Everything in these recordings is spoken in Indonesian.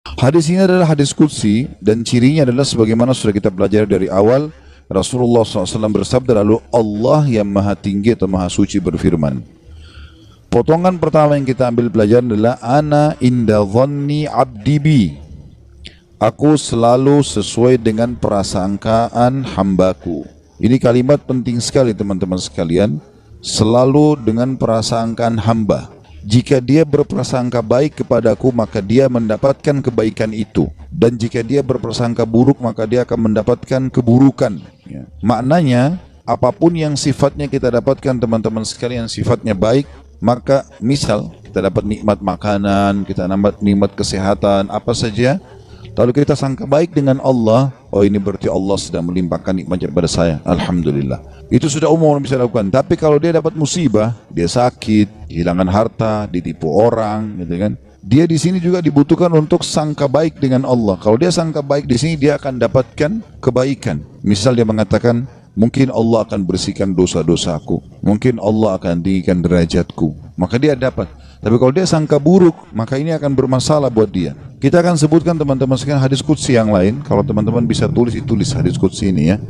Hadis ini adalah hadis qudsi dan cirinya adalah sebagaimana sudah kita pelajari dari awal. Rasulullah SAW bersabda, lalu Allah yang maha tinggi atau maha suci berfirman. Potongan pertama yang kita ambil pelajaran adalah ana inda dhanni abdi bi. Aku selalu sesuai dengan prasangkaan hambaku. Ini kalimat penting sekali teman-teman sekalian. Selalu dengan prasangkaan hamba. Jika dia berprasangka baik kepadaku, maka dia mendapatkan kebaikan itu. Dan jika dia berprasangka buruk, maka dia akan mendapatkan keburukan. Ya. Maknanya, apapun yang sifatnya kita dapatkan teman-teman sekalian, sifatnya baik, maka misal kita dapat nikmat makanan, kita dapat nikmat kesehatan, apa saja, lalu kita sangka baik dengan Allah, oh ini berarti Allah sedang melimpahkan nikmat kepada saya, alhamdulillah. Itu sudah umum orang bisa lakukan. Tapi kalau dia dapat musibah, dia sakit, kehilangan harta, ditipu orang, gitu kan? Dia di sini juga dibutuhkan untuk sangka baik dengan Allah. Kalau dia sangka baik di sini, dia akan dapatkan kebaikan. Misal dia mengatakan, mungkin Allah akan bersihkan dosa-dosaku, mungkin Allah akan tinggikan derajatku, maka dia dapat. Tapi kalau dia sangka buruk, maka ini akan bermasalah buat dia. Kita akan sebutkan teman-teman sekalian hadis qudsi yang lain. Kalau teman-teman bisa tulis hadis qudsi ini ya.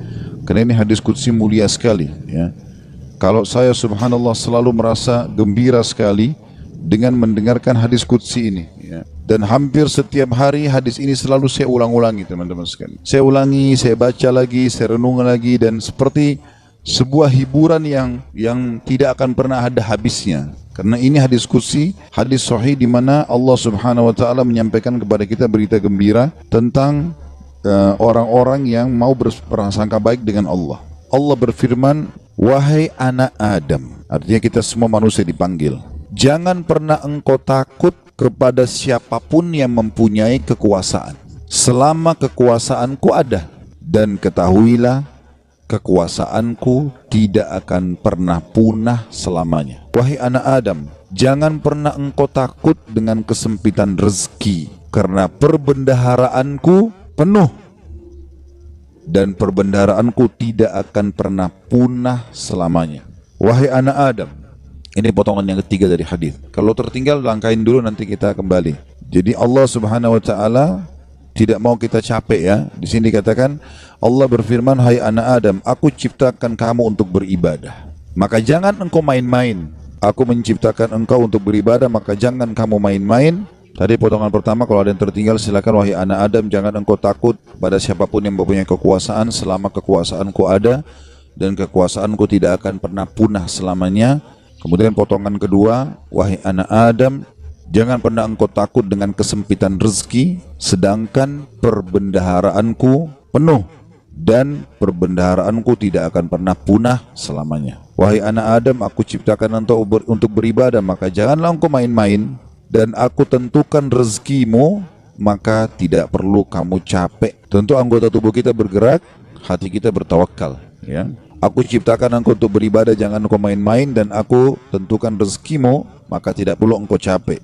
Karena ini hadis qudsi mulia sekali ya. Kalau saya subhanallah selalu merasa gembira sekali dengan mendengarkan hadis qudsi ini ya. Dan hampir setiap hari hadis ini selalu saya ulang-ulangi teman-teman sekalian. Saya ulangi, saya baca lagi, saya renung lagi, dan seperti sebuah hiburan yang tidak akan pernah ada habisnya. Karena ini hadis qudsi, hadis sahih di mana Allah Subhanahu wa taala menyampaikan kepada kita berita gembira tentang orang-orang yang mau berprasangka baik dengan Allah. Allah berfirman, wahai anak Adam, artinya kita semua manusia dipanggil, jangan pernah engkau takut kepada siapapun yang mempunyai kekuasaan selama kekuasaanku ada, dan ketahuilah kekuasaanku tidak akan pernah punah selamanya. Wahai anak Adam, jangan pernah engkau takut dengan kesempitan rezeki, karena perbendaharaanku penuh dan perbendaharaanku tidak akan pernah punah selamanya. Wahai anak Adam, ini potongan yang ketiga dari hadis. Kalau tertinggal langkahin dulu, nanti kita kembali. Jadi Allah Subhanahu wa taala tidak mau kita capek ya. Di sini dikatakan Allah berfirman, hai anak Adam, aku ciptakan kamu untuk beribadah, maka jangan engkau main-main. Aku menciptakan engkau untuk beribadah, maka jangan kamu main-main. Tadi potongan pertama, kalau ada yang tertinggal silakan. Wahai anak Adam, jangan engkau takut pada siapapun yang mempunyai kekuasaan selama kekuasaanku ada, dan kekuasaanku tidak akan pernah punah selamanya. Kemudian potongan kedua, wahai anak Adam, jangan pernah engkau takut dengan kesempitan rezeki, sedangkan perbendaharaanku penuh dan perbendaharaanku tidak akan pernah punah selamanya. Wahai anak Adam, aku ciptakan engkau untuk beribadah, maka janganlah engkau main-main, dan aku tentukan rezekimu, maka tidak perlu kamu capek. Tentu anggota tubuh kita bergerak, hati kita bertawakal ya. Aku ciptakan engkau untuk beribadah, jangan engkau main-main, dan aku tentukan rezekimu, maka tidak perlu engkau capek.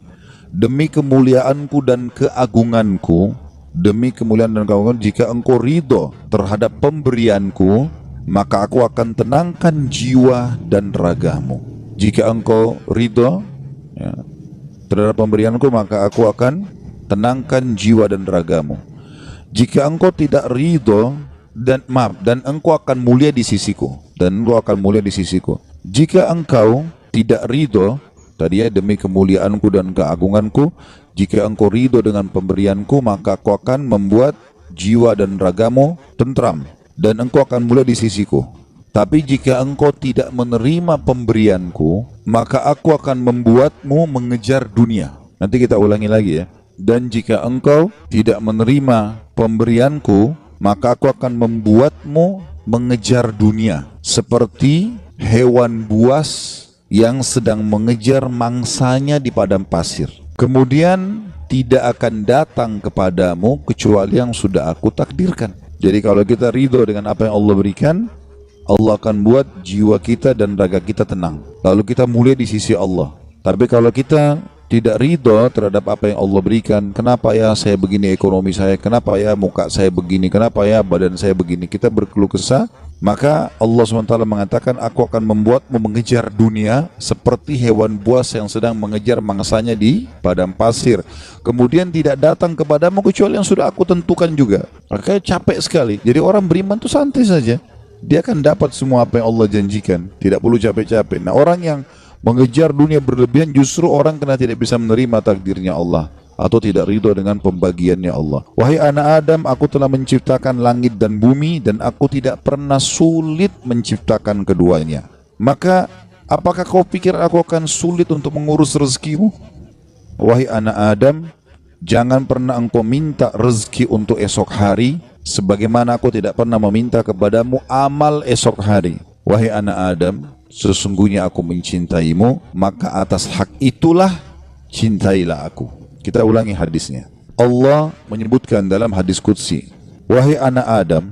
Demi kemuliaanku dan keagunganku, demi kemuliaan dan keagungan, jika engkau ridho terhadap pemberianku, maka aku akan tenangkan jiwa dan ragamu. Jika engkau ridho ya, terhadap pemberianku, maka aku akan tenangkan jiwa dan ragamu. Jika engkau tidak ridho dan engkau akan mulia di sisiku, Jika engkau tidak ridho, tadi ya, demi kemuliaanku dan keagunganku, jika engkau ridho dengan pemberianku, maka aku akan membuat jiwa dan ragamu tentram, dan engkau akan mulia di sisiku. Tapi jika engkau tidak menerima pemberianku, maka aku akan membuatmu mengejar dunia. Nanti kita ulangi lagi ya. Dan jika engkau tidak menerima pemberianku, maka aku akan membuatmu mengejar dunia, seperti hewan buas yang sedang mengejar mangsanya di padang pasir. Kemudian tidak akan datang kepadamu kecuali yang sudah aku takdirkan. Jadi kalau kita ridho dengan apa yang Allah berikan, Allah akan buat jiwa kita dan raga kita tenang, lalu kita mulia di sisi Allah. Tapi kalau kita tidak ridho terhadap apa yang Allah berikan, kenapa ya saya begini ekonomi saya, kenapa ya muka saya begini, kenapa ya badan saya begini, kita berkeluh kesah, maka Allah SWT mengatakan, aku akan membuatmu mengejar dunia seperti hewan buas yang sedang mengejar mangsanya di padang pasir. Kemudian tidak datang kepadamu kecuali yang sudah aku tentukan juga. Makanya capek sekali. Jadi orang beriman itu santai saja. Dia akan dapat semua apa yang Allah janjikan. Tidak perlu capek-capek. Nah, orang yang mengejar dunia berlebihan justru orang kena tidak bisa menerima takdirnya Allah atau tidak ridho dengan pembagiannya Allah. Wahai anak Adam, aku telah menciptakan langit dan bumi dan aku tidak pernah sulit menciptakan keduanya. Maka apakah kau pikir aku akan sulit untuk mengurus rezekimu? Wahai anak Adam, jangan pernah engkau minta rezeki untuk esok hari sebagaimana aku tidak pernah meminta kepadamu amal esok hari. Wahai anak Adam, sesungguhnya aku mencintaimu, maka atas hak itulah cintailah aku. Kita ulangi hadisnya. Allah menyebutkan dalam hadis qudsi, wahai anak Adam,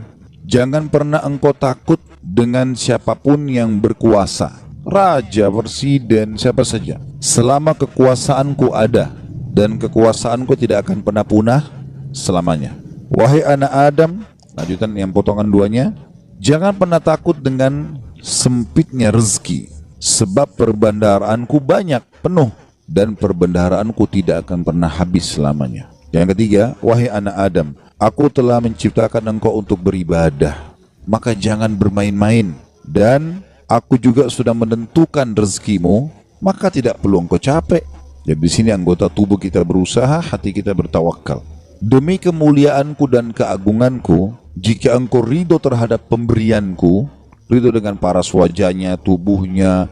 jangan pernah engkau takut dengan siapapun yang berkuasa, raja, presiden, siapa saja, selama kekuasaanku ada, dan kekuasaanku tidak akan pernah punah selamanya. Wahai anak Adam, lanjutan yang potongan duanya, jangan pernah takut dengan sempitnya rezeki, sebab perbendaharaanku banyak, penuh, dan perbendaharaanku tidak akan pernah habis selamanya. Yang ketiga, wahai anak Adam, aku telah menciptakan engkau untuk beribadah, maka jangan bermain-main, dan aku juga sudah menentukan rezekimu, maka tidak perlu engkau capek. Jadi di sini anggota tubuh kita berusaha, hati kita bertawakal. Demi kemuliaanku dan keagunganku, jika engkau ridho terhadap pemberianku, ridho dengan paras wajahnya, tubuhnya,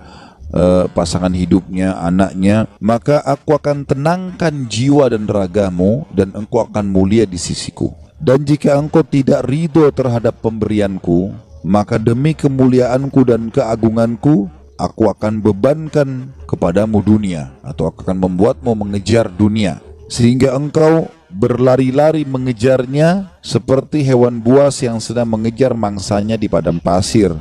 pasangan hidupnya, anaknya, maka aku akan tenangkan jiwa dan ragamu dan engkau akan mulia di sisiku. Dan jika engkau tidak ridho terhadap pemberianku, maka demi kemuliaanku dan keagunganku, aku akan bebankan kepadamu dunia, atau aku akan membuatmu mengejar dunia, sehingga engkau berlari-lari mengejarnya seperti hewan buas yang sedang mengejar mangsanya di padang pasir.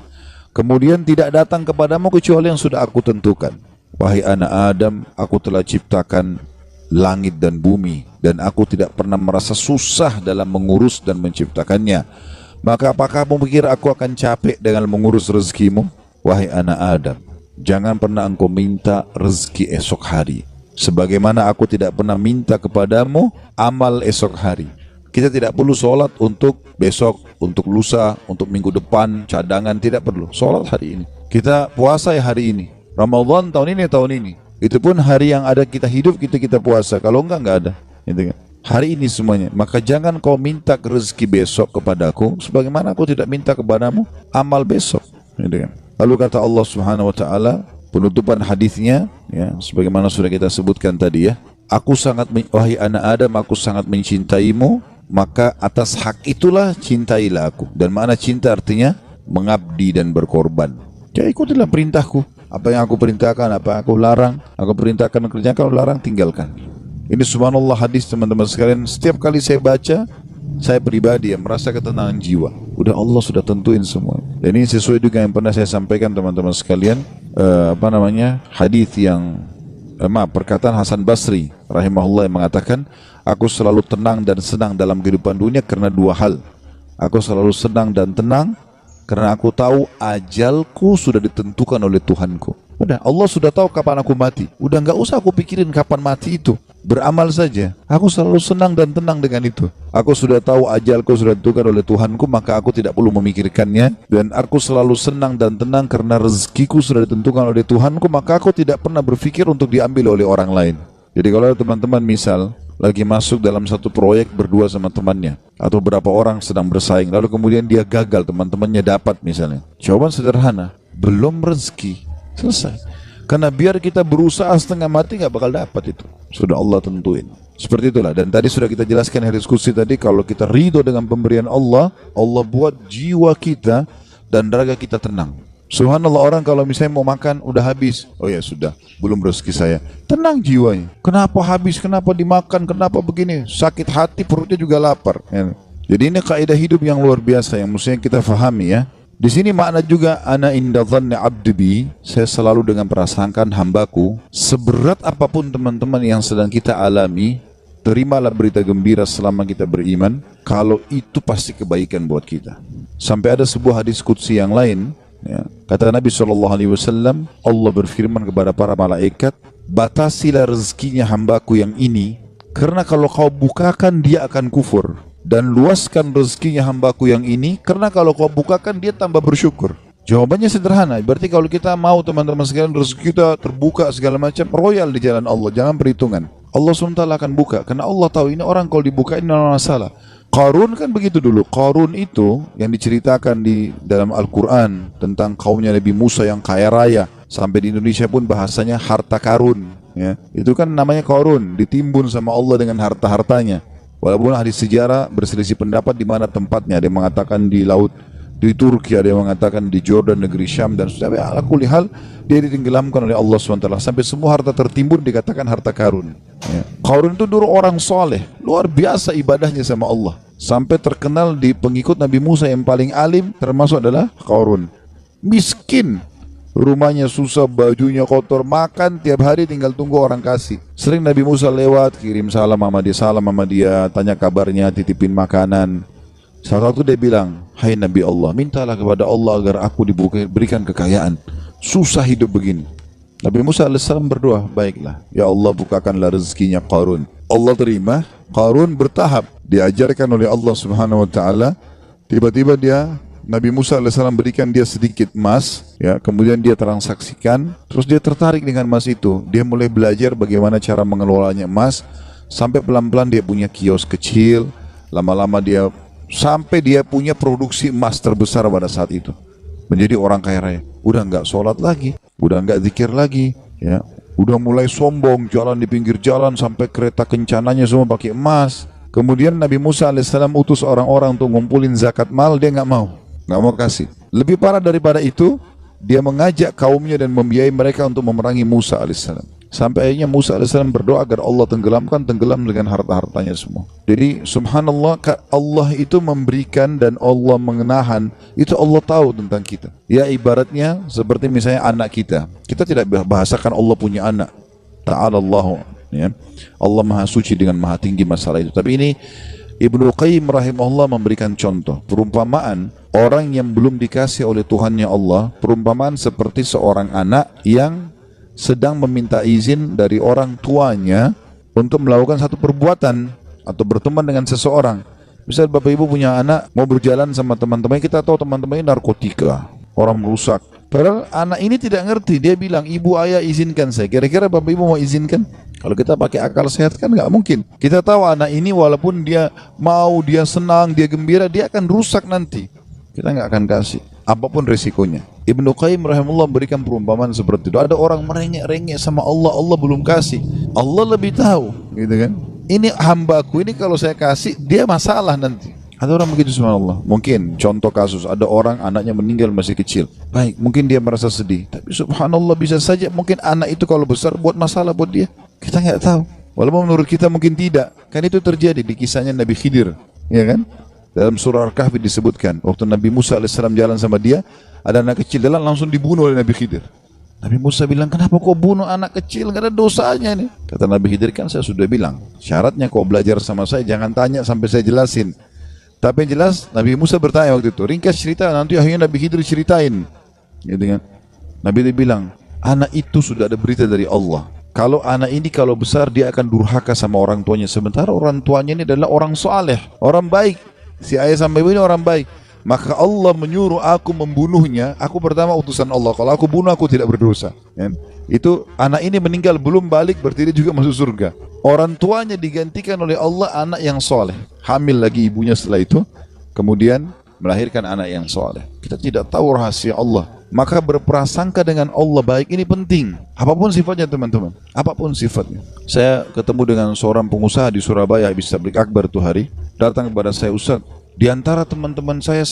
Kemudian tidak datang kepadamu kecuali yang sudah aku tentukan. Wahai anak Adam, aku telah ciptakan langit dan bumi, dan aku tidak pernah merasa susah dalam mengurus dan menciptakannya. Maka apakah kamu pikir aku akan capek dengan mengurus rezekimu? Wahai anak Adam, jangan pernah engkau minta rezeki esok hari, sebagaimana aku tidak pernah minta kepadamu amal esok hari. Kita tidak perlu sholat untuk besok, untuk lusa, untuk minggu depan, cadangan, tidak perlu. Sholat hari ini. Kita puasa ya hari ini. Ramadan tahun ini. Itu pun hari yang ada kita hidup, kita puasa. Kalau enggak ada. Gitu kan? Hari ini semuanya. Maka jangan kau minta rezeki besok kepadaku, sebagaimana aku tidak minta kepadamu amal besok. Gitu kan? Lalu kata Allah Subhanahu Wa Taala, penutupan hadisnya, ya, sebagaimana sudah kita sebutkan tadi ya. Wahai anak Adam, aku sangat mencintaimu, maka atas hak itulah cintailah aku. Dan makna cinta artinya mengabdi dan berkorban. Ya, ikutilah perintahku. Apa yang aku perintahkan, apa yang aku larang, aku perintahkan kerjakan, kalau larang tinggalkan. Ini subhanallah hadis teman-teman sekalian. Setiap kali saya baca, saya pribadi yang merasa ketenangan jiwa. Udah Allah sudah tentuin semua. Dan ini sesuai dengan yang pernah saya sampaikan teman-teman sekalian. Hadis yang perkataan Hasan Basri rahimahullah yang mengatakan, aku selalu tenang dan senang dalam kehidupan dunia karena dua hal. Aku selalu senang dan tenang karena aku tahu ajalku sudah ditentukan oleh Tuhanku. Udah, Allah sudah tahu kapan aku mati. Udah nggak usah aku pikirin kapan mati itu. Beramal saja. Aku selalu senang dan tenang dengan itu. Aku sudah tahu ajalku sudah ditentukan oleh Tuhanku, maka aku tidak perlu memikirkannya. Dan aku selalu senang dan tenang karena rezekiku sudah ditentukan oleh Tuhanku, maka aku tidak pernah berpikir untuk diambil oleh orang lain. Jadi kalau teman-teman misal lagi masuk dalam satu proyek berdua sama temannya, atau berapa orang sedang bersaing, lalu kemudian dia gagal, teman-temannya dapat misalnya. Jawaban sederhana, belum rezeki. Selesai. Karena biar kita berusaha setengah mati nggak bakal dapat itu. Sudah Allah tentuin. Seperti itulah. Dan tadi sudah kita jelaskan di diskusi tadi, kalau kita ridho dengan pemberian Allah, Allah buat jiwa kita dan raga kita tenang. Subhanallah, orang kalau misalnya mau makan udah habis, oh ya sudah, belum rezeki saya, tenang jiwanya. Kenapa habis, kenapa dimakan, kenapa begini, sakit hati, perutnya juga lapar. Jadi ini kaidah hidup yang luar biasa yang mestinya kita fahami ya. Di sini makna juga ana inda dhanni abdi bi, saya selalu dengan prasangkaan hambaku. Seberat apapun teman-teman yang sedang kita alami, terimalah berita gembira selama kita beriman, kalau itu pasti kebaikan buat kita. Sampai ada sebuah hadis qudsi yang lain, ya, kata Nabi SAW, Allah berfirman kepada para malaikat, batasilah rezekinya hambaku yang ini, karena kalau kau bukakan dia akan kufur. Dan luaskan rezekinya hambaku yang ini, karena kalau kau bukakan dia tambah bersyukur. Jawabannya sederhana, berarti kalau kita mau teman-teman sekalian rezeki kita terbuka segala macam, royal di jalan Allah, jangan perhitungan. Allah SWT akan buka, karena Allah tahu ini orang kalau dibuka ini masalah. Qarun kan begitu dulu. Qarun itu yang diceritakan di dalam Al-Quran tentang kaumnya Nabi Musa yang kaya raya. Sampai di Indonesia pun bahasanya harta karun. Ya. Itu kan namanya Qarun, ditimbun sama Allah dengan harta-hartanya. Walaupun ahli sejarah berselisih pendapat di mana tempatnya. Ada yang mengatakan di laut, di Turki, ada yang mengatakan di Jordan, negeri Syam, dan sudah. Ala kulli hal, dia ditenggelamkan oleh Allah SWT. Sampai semua harta tertimbun dikatakan harta karun. Ya. Qarun itu dulu orang soleh, luar biasa ibadahnya sama Allah. Sampai terkenal di pengikut Nabi Musa yang paling alim termasuk adalah Qarun. Miskin, rumahnya susah, bajunya kotor, makan tiap hari tinggal tunggu orang kasih. Sering Nabi Musa lewat, kirim salam sama dia, tanya kabarnya, titipin makanan. Salah satu dia bilang, hai Nabi Allah, mintalah kepada Allah agar aku diberikan kekayaan. Susah hidup begini. Nabi Musa AS berdoa, baiklah, ya Allah bukakanlah rezekinya Qarun. Allah terima. Qarun bertahap, diajarkan oleh Allah Subhanahu Wa Taala. Tiba-tiba Nabi Musa AS berikan dia sedikit emas, ya, kemudian dia transaksikan, terus dia tertarik dengan emas itu. Dia mulai belajar bagaimana cara mengelolanya emas, sampai pelan-pelan dia punya kios kecil, lama-lama sampai dia punya produksi emas terbesar pada saat itu. Menjadi orang kaya raya. Udah nggak sholat lagi, udah nggak zikir lagi, ya. Udah mulai sombong, jalan di pinggir jalan sampai kereta kencananya semua pakai emas. Kemudian Nabi Musa AS utus orang-orang untuk ngumpulin zakat mal, dia nggak mau kasih. Lebih parah daripada itu, dia mengajak kaumnya dan membiayai mereka untuk memerangi Musa AS. Sampai akhirnya Musa AS berdoa agar Allah tenggelam dengan harta-hartanya semua. Jadi subhanallah, Allah itu memberikan dan Allah mengenahan, itu Allah tahu tentang kita. Ya ibaratnya seperti misalnya anak kita. Kita tidak bahasakan Allah punya anak. Ta'ala Allah, ya. Allah maha suci dengan maha tinggi masalah itu. Tapi ini Ibnu Qayyim rahimahullah memberikan contoh. Perumpamaan orang yang belum dikasih oleh Tuhannya Allah, perumpamaan seperti seorang anak yang sedang meminta izin dari orang tuanya untuk melakukan satu perbuatan atau berteman dengan seseorang. Misal bapak ibu punya anak mau berjalan sama teman-teman, kita tahu teman-teman ini narkotika, orang merusak. Padahal anak ini tidak ngerti, dia bilang ibu ayah izinkan saya. Kira-kira bapak ibu mau izinkan? Kalau kita pakai akal sehat kan nggak mungkin. Kita tahu anak ini walaupun dia mau, dia senang, dia gembira, dia akan rusak nanti. Kita nggak akan kasih, apapun resikonya. Ibnu Qayyim rahimahullah memberikan perumpamaan seperti itu. Ada orang merengek-rengek sama Allah, Allah belum kasih. Allah lebih tahu, gitu kan? Ini hambaku ini kalau saya kasih, dia masalah nanti. Ada orang begitu subhanallah. Mungkin contoh kasus, ada orang anaknya meninggal masih kecil. Baik, mungkin dia merasa sedih. Tapi subhanallah bisa saja mungkin anak itu kalau besar buat masalah buat dia. Kita nggak tahu. Walaupun menurut kita mungkin tidak. Kan itu terjadi di kisahnya Nabi Khidir, ya kan? Dalam surah Al-Kahfi disebutkan, waktu Nabi Musa AS jalan sama dia, ada anak kecil jalan langsung dibunuh oleh Nabi Khidir. Nabi Musa bilang, kenapa kau bunuh anak kecil? Gak ada dosanya nih. Kata Nabi Khidir, kan saya sudah bilang, syaratnya kau belajar sama saya, jangan tanya sampai saya jelasin. Tapi yang jelas, Nabi Musa bertanya waktu itu, ringkas cerita, nanti akhirnya Nabi Khidir ceritain. Gitu kan? Nabi Khidir bilang, anak itu sudah ada berita dari Allah. Kalau anak ini kalau besar, dia akan durhaka sama orang tuanya. Sementara orang tuanya ini adalah orang saleh, orang baik. Si ayah sampai ibu ini orang baik. Maka Allah menyuruh aku membunuhnya. Aku pertama utusan Allah. Kalau aku bunuh, aku tidak berdosa, ya. Itu anak ini meninggal belum balik, berarti dia juga masuk surga. Orang tuanya digantikan oleh Allah anak yang soleh. Hamil lagi ibunya setelah itu, kemudian melahirkan anak yang soleh. Kita tidak tahu rahasia Allah. Maka berprasangka dengan Allah baik ini penting. Apapun sifatnya teman-teman, apapun sifatnya. Saya ketemu dengan seorang pengusaha di Surabaya habis tabligh akbar itu hari. Datang kepada saya, Ustaz, di antara teman-teman saya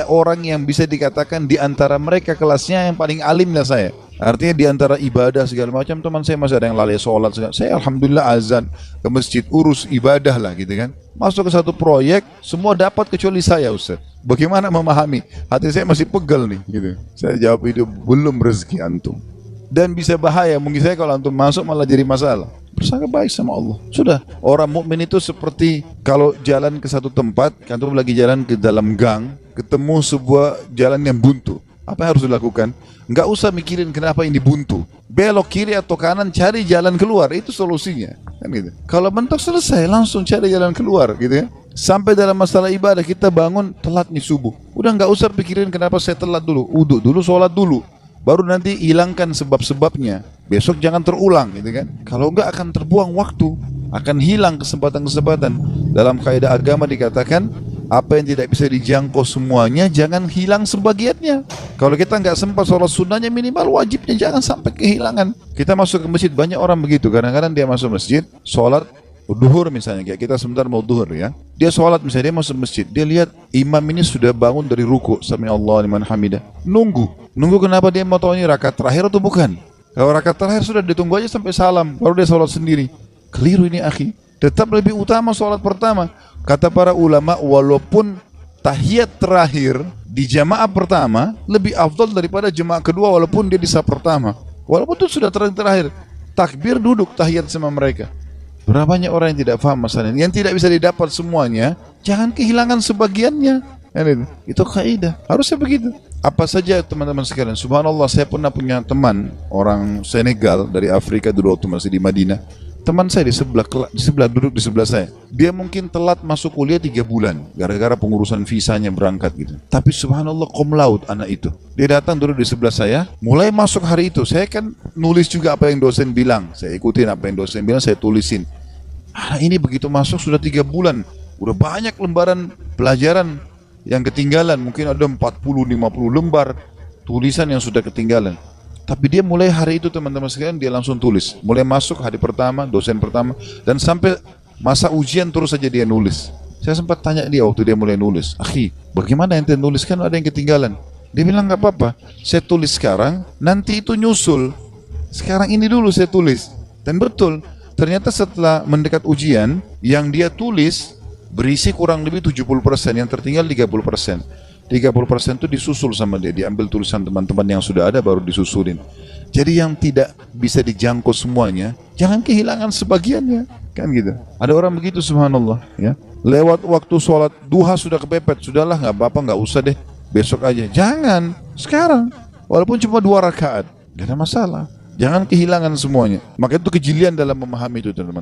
orang yang bisa dikatakan di antara mereka kelasnya yang paling alimnya saya. Artinya di antara ibadah segala macam, teman saya masih ada yang lalai sholat. Saya alhamdulillah azan ke masjid, urus ibadah lah gitu kan. Masuk ke satu proyek, semua dapat kecuali saya Ustaz. Bagaimana memahami? Hati saya masih pegel nih gitu. Saya jawab itu belum rezeki antum. Dan bisa bahaya, mungkin saya kalau antum masuk malah jadi masalah. Bersangka baik sama Allah. Sudah, orang mukmin itu seperti kalau jalan ke satu tempat, antum lagi jalan ke dalam gang, ketemu sebuah jalan yang buntu. Apa yang harus dilakukan? Nggak usah mikirin kenapa ini buntu. Belok kiri atau kanan, cari jalan keluar. Itu solusinya. Kan gitu. Kalau mentok selesai, langsung cari jalan keluar. Gitu ya. Sampai dalam masalah ibadah, kita bangun telat nih subuh. Udah nggak usah pikirin kenapa saya telat dulu. Uduk dulu, sholat dulu. Baru nanti hilangkan sebab-sebabnya. Besok jangan terulang. Gitu kan. Kalau nggak akan terbuang waktu. Akan hilang kesempatan-kesempatan. Dalam kaidah agama dikatakan, apa yang tidak bisa dijangkau semuanya, jangan hilang sebagiannya. Kalau kita nggak sempat sholat sunnahnya, minimal wajibnya jangan sampai kehilangan. Kita masuk ke masjid, banyak orang begitu. Kadang-kadang dia masuk masjid, sholat duhur misalnya, kayak kita sebentar mau duhur ya. Dia sholat misalnya, dia masuk masjid, dia lihat imam ini sudah bangun dari ruku, sami Allah liman hamidah. Nunggu kenapa? Dia mau tahu ini rakaat terakhir atau bukan. Kalau rakaat terakhir sudah ditunggu aja sampai salam, baru dia sholat sendiri. Keliru ini akhi. Tetap lebih utama sholat pertama. Kata para ulama, walaupun tahiyat terakhir di jamaah pertama lebih afdal daripada jamaah kedua walaupun dia di saf pertama. Walaupun itu sudah terakhir, takbir duduk tahiyat sama mereka. Berapa banyak orang yang tidak paham masalah ini. Yang tidak bisa didapat semuanya, jangan kehilangan sebagiannya. Itu kaidah. Harusnya begitu. Apa saja teman-teman sekalian. Subhanallah, saya pernah punya teman orang Senegal dari Afrika dulu waktu masih di Madinah. Teman saya di sebelah duduk di sebelah saya. Dia mungkin telat masuk kuliah 3 bulan gara-gara pengurusan visanya berangkat gitu. Tapi subhanallah cum laude anak itu. Dia datang duduk di sebelah saya. Mulai masuk hari itu, saya kan nulis juga apa yang dosen bilang. Saya ikutin apa yang dosen bilang, saya tulisin. Ini begitu masuk sudah 3 bulan. Udah banyak lembaran pelajaran yang ketinggalan. Mungkin ada 40-50 lembar tulisan yang sudah ketinggalan. Tapi dia mulai hari itu teman-teman sekalian, dia langsung tulis. Mulai masuk hari pertama, dosen pertama, dan sampai masa ujian terus saja dia nulis. Saya sempat tanya dia waktu dia mulai nulis, akhi, bagaimana ente nulis, kan ada yang ketinggalan? Dia bilang nggak apa-apa, saya tulis sekarang, nanti itu nyusul. Sekarang ini dulu saya tulis. Dan betul, ternyata setelah mendekat ujian, yang dia tulis berisi kurang lebih 70%, yang tertinggal 30%. 30% itu disusul sama dia, diambil tulisan teman-teman yang sudah ada baru disusulin. Jadi yang tidak bisa dijangkau semuanya, jangan kehilangan sebagiannya, kan gitu. Ada orang begitu subhanallah ya. Lewat waktu sholat duha sudah kepepet, sudahlah nggak apa-apa, nggak usah deh, besok aja. Jangan, sekarang. Walaupun cuma 2 rakaat, nggak ada masalah. Jangan kehilangan semuanya. Maka itu kejelian dalam memahami itu teman-teman.